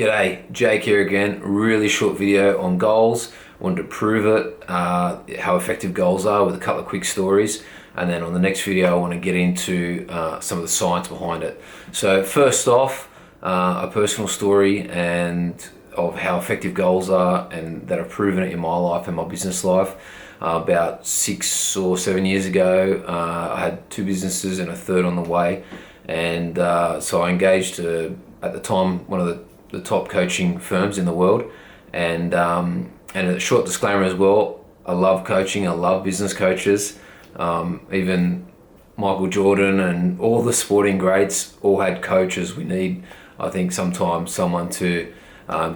G'day, Jake here again. Really short video on goals. Wanted to prove it, how effective goals are with a couple of quick stories. And then on the next video, I want to get into some of the science behind it. So first off, a personal story and of how effective goals are and that I've proven it in my life and my business life. About 6 or 7 years ago, I had 2 businesses and a third on the way. And so I engaged, at the time, one of the top coaching firms in the world. And a short disclaimer as well, I love coaching, I love business coaches. Even Michael Jordan and all the sporting greats all had coaches. We need, I think, sometimes someone to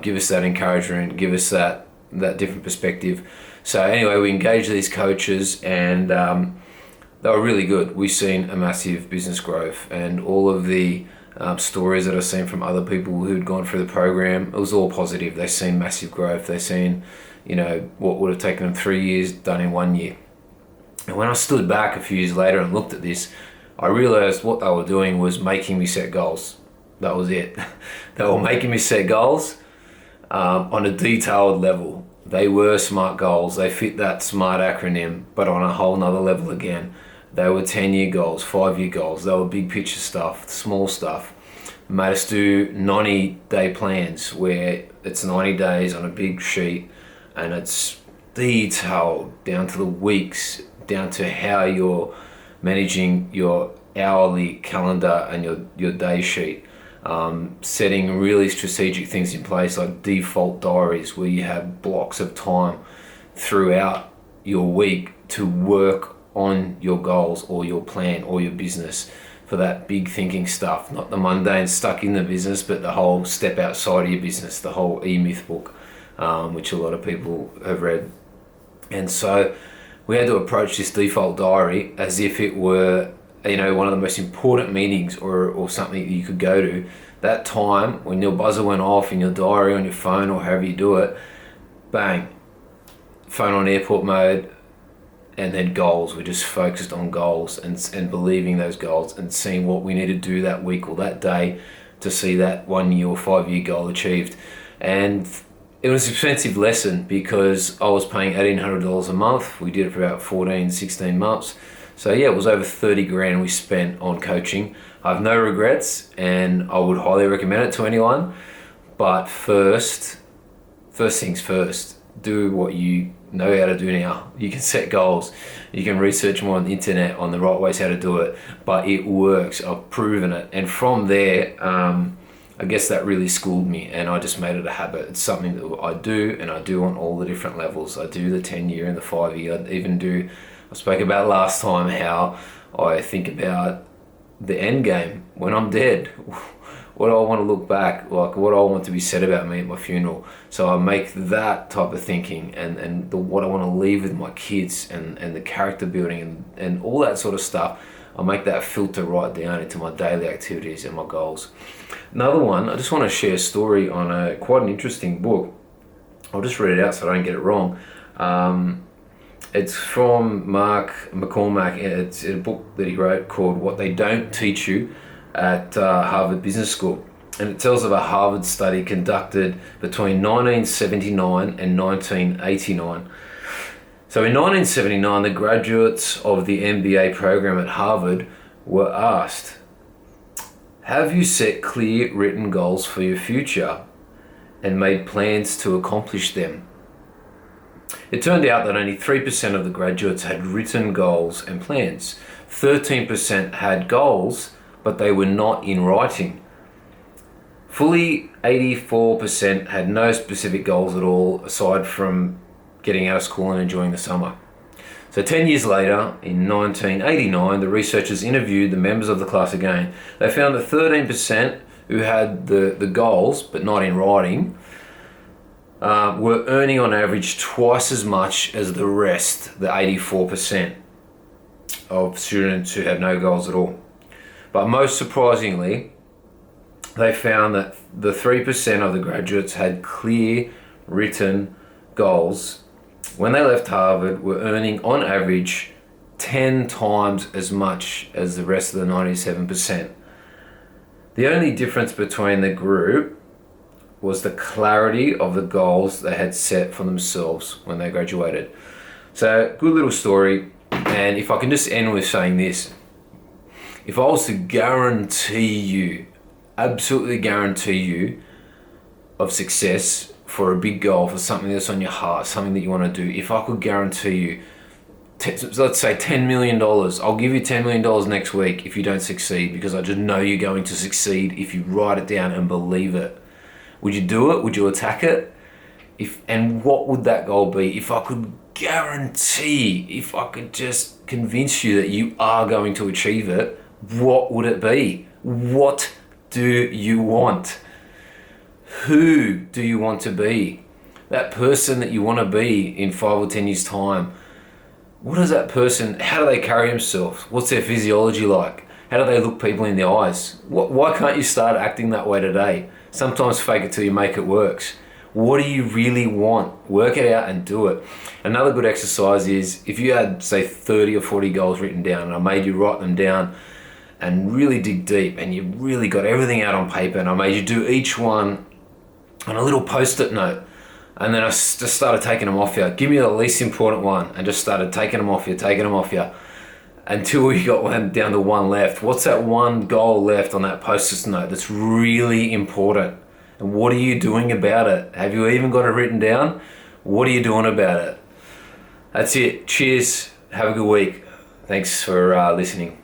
give us that encouragement, give us that different perspective. So anyway, we engaged these coaches and they were really good. We've seen a massive business growth, and all of the stories that I've seen from other people who'd gone through the program, it was all positive. They've seen massive growth. They've seen, what would have taken them 3 years done in 1 year. And when I stood back a few years later and looked at this, I realized what they were doing was making me set goals. That was it. They were making me set goals on a detailed level. They were SMART goals. They fit that SMART acronym, but on a whole nother level again. They were 10-year goals, 5-year goals. They were big picture stuff, small stuff. Made us do 90-day plans where it's 90 days on a big sheet and it's detailed down to the weeks, down to how you're managing your hourly calendar and your day sheet. Setting really strategic things in place like default diaries where you have blocks of time throughout your week to work on your goals or your plan or your business for that big thinking stuff, not the mundane stuck in the business, but the whole step outside of your business, the whole E-Myth book, which a lot of people have read. And so we had to approach this default diary as if it were one of the most important meetings or something that you could go to. That time when your buzzer went off in your diary on your phone or however you do it, bang, phone on airport mode, and then goals. We're just focused on goals and believing those goals and seeing what we need to do that week or that day to see that 1 year or 5 year goal achieved. And it was an expensive lesson because I was paying $1,800 a month. We did it for about 14, 16 months. So yeah, it was over 30 grand we spent on coaching. I have no regrets and I would highly recommend it to anyone. But first things first, do what you know how to do now. You can set goals. You can research more on the internet on the right ways how to do it, but it works. I've proven it. And from there, I guess that really schooled me and I just made it a habit. It's something that I do, and I do on all the different levels. I do the 10 year and the 5 year. I spoke about last time how I think about the end game when I'm dead. What do I want to look back, like what do I want to be said about me at my funeral? So I make that type of thinking and what I want to leave with my kids and the character building and all that sort of stuff. I make that filter right down into my daily activities and my goals. Another one, I just want to share a story on quite an interesting book. I'll just read it out so I don't get it wrong. It's from Mark McCormack. It's a book that he wrote called What They Don't Teach You at Harvard Business School. And it tells of a Harvard study conducted between 1979 and 1989. So in 1979, the graduates of the MBA program at Harvard were asked, have you set clear written goals for your future and made plans to accomplish them? It turned out that only 3% of the graduates had written goals and plans. 13% had goals, but they were not in writing. Fully 84% had no specific goals at all, aside from getting out of school and enjoying the summer. So 10 years later, in 1989, the researchers interviewed the members of the class again. They found that 13% who had the goals, but not in writing, were earning on average twice as much as the rest, the 84% of students who had no goals at all. But most surprisingly, they found that the 3% of the graduates had clear written goals when they left Harvard were earning on average 10 times as much as the rest of the 97%. The only difference between the group was the clarity of the goals they had set for themselves when they graduated. So, good little story. And if I can just end with saying this, if I was to guarantee you, absolutely guarantee you of success for a big goal, for something that's on your heart, something that you want to do, if I could guarantee you, let's say $10 million, I'll give you $10 million next week if you don't succeed, because I just know you're going to succeed if you write it down and believe it. Would you do it? Would you attack it? And what would that goal be? If I could guarantee, if I could just convince you that you are going to achieve it, what would it be? What do you want? Who do you want to be? That person that you want to be in 5 or 10 years' time. What is that person? How do they carry themselves? What's their physiology like? How do they look people in the eyes? Why can't you start acting that way today? Sometimes fake it till you make it works. What do you really want? Work it out and do it. Another good exercise is if you had, say, 30 or 40 goals written down, and I made you write them down and really dig deep, and you really got everything out on paper, and I made you do each one on a little post-it note. And then I just started taking them off you. Give me the least important one, and just started taking them off you, until we got one down to one left. What's that one goal left on that post-it note that's really important? And what are you doing about it? Have you even got it written down? What are you doing about it? That's it. Cheers. Have a good week. Thanks for listening.